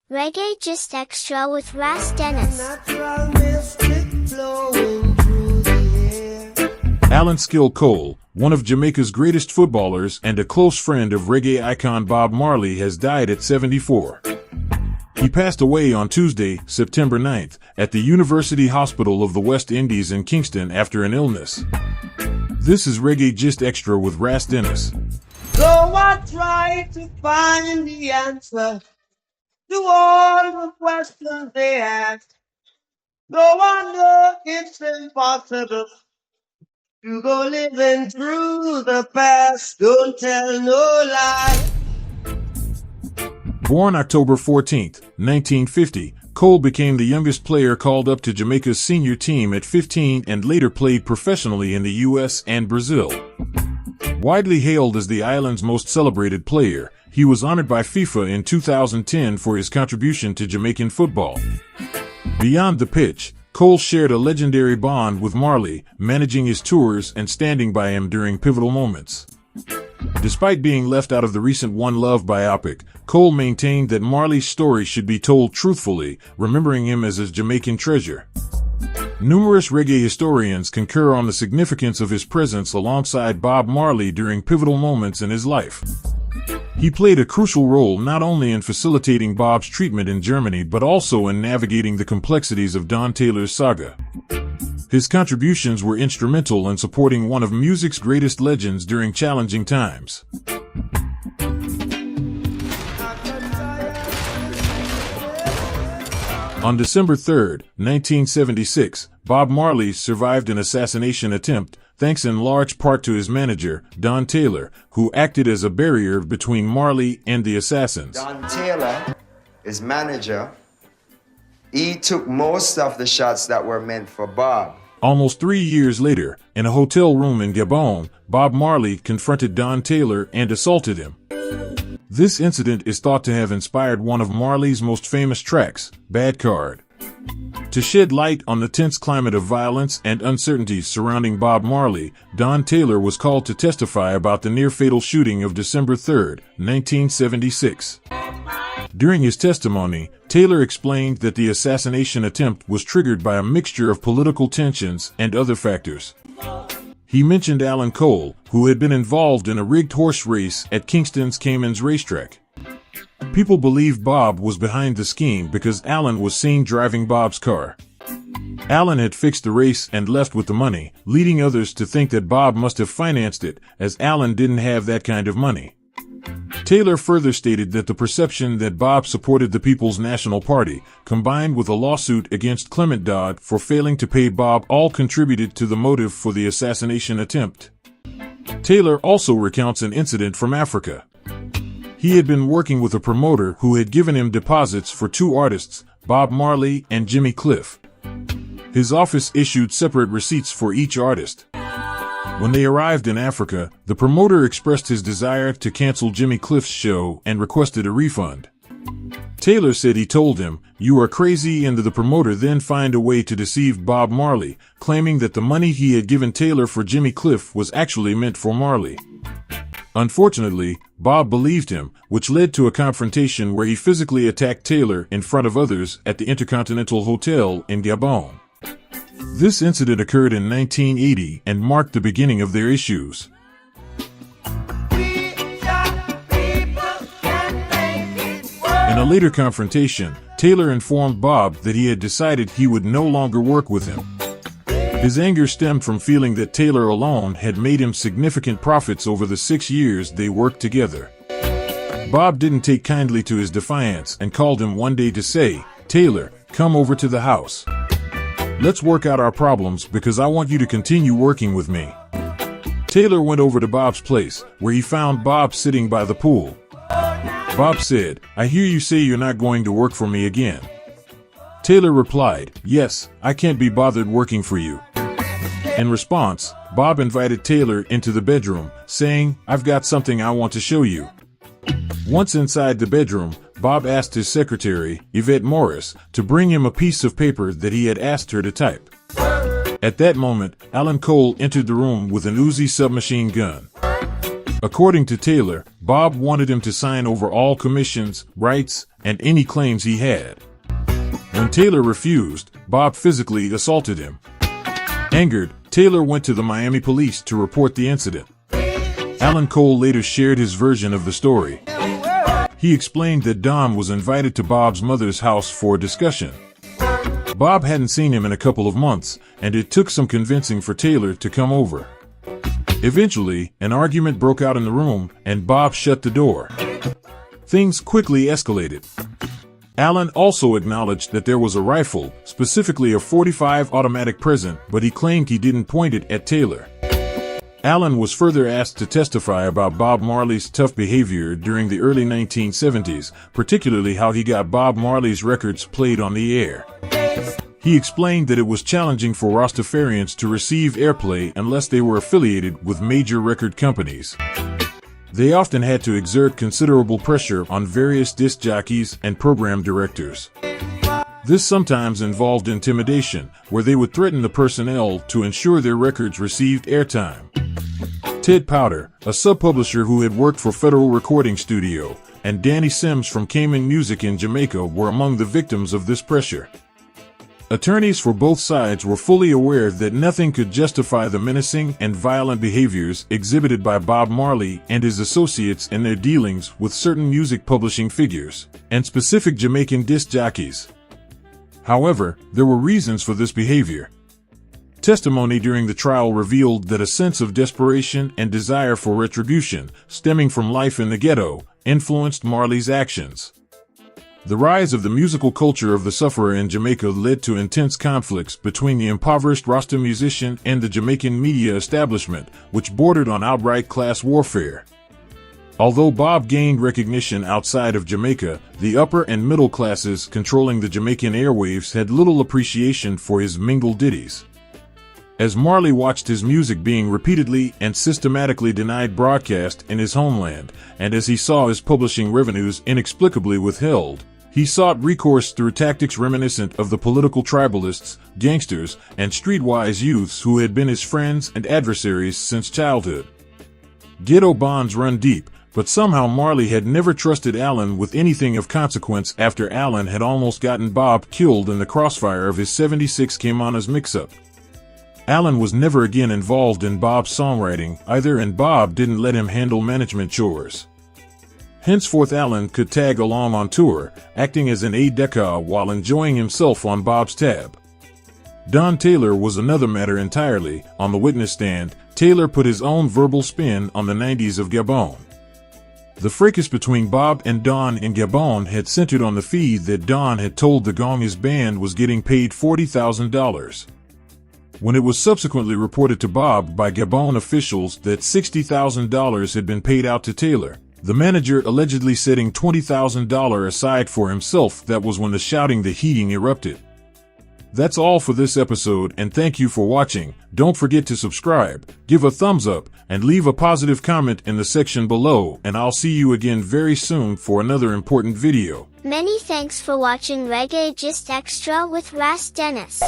Reggae Just Extra with Ras Dennis. Allan "Skill" Cole, one of Jamaica's greatest footballers and a close friend of reggae icon Bob Marley, has died at 74. He passed away on Tuesday, September 9th, at the University Hospital of the West Indies in Kingston after an illness. This is Reggae Just Extra with Ras Dennis. So I try to find the answer to all the questions they ask. No wonder it's impossible to go living through the past. Don't tell no lie. Born October 14, 1950, Cole became the youngest player called up to Jamaica's senior team at 15 and later played professionally in the U.S. and Brazil. Widely hailed as the island's most celebrated player, he was honored by FIFA in 2010 for his contribution to Jamaican football. Beyond the pitch, Cole shared a legendary bond with Marley, managing his tours and standing by him during pivotal moments. Despite being left out of the recent One Love biopic, Cole maintained that Marley's story should be told truthfully, remembering him as his Jamaican treasure. Numerous reggae historians concur on the significance of his presence alongside Bob Marley during pivotal moments in his life. He played a crucial role not only in facilitating Bob's treatment in Germany but also in navigating the complexities of Don Taylor's saga. His contributions were instrumental in supporting one of music's greatest legends during challenging times. On December 3, 1976, Bob Marley survived an assassination attempt, thanks in large part to his manager, Don Taylor, who acted as a barrier between Marley and the assassins. Don Taylor, his manager, he took most of the shots that were meant for Bob. Almost 3 years later, in a hotel room in Gabon, Bob Marley confronted Don Taylor and assaulted him. This incident is thought to have inspired one of Marley's most famous tracks, Bad Card. To shed light on the tense climate of violence and uncertainties surrounding Bob Marley, Don Taylor was called to testify about the near-fatal shooting of December 3, 1976. During his testimony, Taylor explained that the assassination attempt was triggered by a mixture of political tensions and other factors. He mentioned Allan Cole, who had been involved in a rigged horse race at Kingston's Cayman's racetrack. People believed Bob was behind the scheme because Allan was seen driving Bob's car. Allan had fixed the race and left with the money, leading others to think that Bob must have financed it, as Allan didn't have that kind of money. Taylor further stated that the perception that Bob supported the People's National Party, combined with a lawsuit against Clement Dodd for failing to pay Bob, all contributed to the motive for the assassination attempt. Taylor also recounts an incident from Africa. He had been working with a promoter who had given him deposits for two artists, Bob Marley and Jimmy Cliff. His office issued separate receipts for each artist. When they arrived in Africa, the promoter expressed his desire to cancel Jimmy Cliff's show and requested a refund. Taylor said he told him, "You are crazy," and the promoter then found a way to deceive Bob Marley, claiming that the money he had given Taylor for Jimmy Cliff was actually meant for Marley. Unfortunately, Bob believed him, which led to a confrontation where he physically attacked Taylor in front of others at the Intercontinental Hotel in Gabon. This incident occurred in 1980 and marked the beginning of their issues. In a later confrontation, Taylor informed Bob that he had decided he would no longer work with him. His anger stemmed from feeling that Taylor alone had made him significant profits over the 6 years they worked together. Bob didn't take kindly to his defiance and called him one day to say, "Taylor, come over to the house. Let's work out our problems because I want you to continue working with me." Taylor went over to Bob's place, where he found Bob sitting by the pool. Bob said, "I hear you say you're not going to work for me again." Taylor replied, "Yes, I can't be bothered working for you." In response, Bob invited Taylor into the bedroom, saying, "I've got something I want to show you." Once inside the bedroom, Bob asked his secretary, Yvette Morris, to bring him a piece of paper that he had asked her to type. At that moment, Allan Cole entered the room with an Uzi submachine gun. According to Taylor, Bob wanted him to sign over all commissions, rights, and any claims he had. When Taylor refused, Bob physically assaulted him. Angered, Taylor went to the Miami police to report the incident. Allan Cole later shared his version of the story. He explained that Don was invited to Bob's mother's house for a discussion. Bob hadn't seen him in a couple of months, and it took some convincing for Taylor to come over. Eventually, an argument broke out in the room, and Bob shut the door. Things quickly escalated. Allan also acknowledged that there was a rifle, specifically a .45 automatic present, but he claimed he didn't point it at Taylor. Allan was further asked to testify about Bob Marley's tough behavior during the early 1970s, particularly how he got Bob Marley's records played on the air. He explained that it was challenging for Rastafarians to receive airplay unless they were affiliated with major record companies. They often had to exert considerable pressure on various disc jockeys and program directors. This sometimes involved intimidation, where they would threaten the personnel to ensure their records received airtime. Ted Powder, a sub-publisher who had worked for Federal Recording Studio, and Danny Sims from Cayman Music in Jamaica were among the victims of this pressure. Attorneys for both sides were fully aware that nothing could justify the menacing and violent behaviors exhibited by Bob Marley and his associates in their dealings with certain music publishing figures, and specific Jamaican disc jockeys. However, there were reasons for this behavior. Testimony during the trial revealed that a sense of desperation and desire for retribution, stemming from life in the ghetto, influenced Marley's actions. The rise of the musical culture of the sufferer in Jamaica led to intense conflicts between the impoverished Rasta musician and the Jamaican media establishment, which bordered on outright class warfare. Although Bob gained recognition outside of Jamaica, the upper and middle classes controlling the Jamaican airwaves had little appreciation for his mingled ditties. As Marley watched his music being repeatedly and systematically denied broadcast in his homeland, and as he saw his publishing revenues inexplicably withheld, he sought recourse through tactics reminiscent of the political tribalists, gangsters, and streetwise youths who had been his friends and adversaries since childhood. Ghetto bonds run deep, but somehow Marley had never trusted Allan with anything of consequence after Allan had almost gotten Bob killed in the crossfire of his '76 Caymanas mix-up. Allan was never again involved in Bob's songwriting either, and Bob didn't let him handle management chores. Henceforth Allan could tag along on tour, acting as an aide-de-camp while enjoying himself on Bob's tab. Don Taylor was another matter entirely. On the witness stand, Taylor put his own verbal spin on the 90s of Gabon. The fracas between Bob and Don in Gabon had centered on the fee that Don had told the gong his band was getting paid $40,000. When it was subsequently reported to Bob by Gabon officials that $60,000 had been paid out to Taylor, the manager allegedly setting $20,000 aside for himself, that was when the shouting, the heating erupted. That's all for this episode, and thank you for watching. Don't forget to subscribe, give a thumbs up, and leave a positive comment in the section below, and I'll see you again very soon for another important video. Many thanks for watching Reggae Just Extra with Ras Dennis.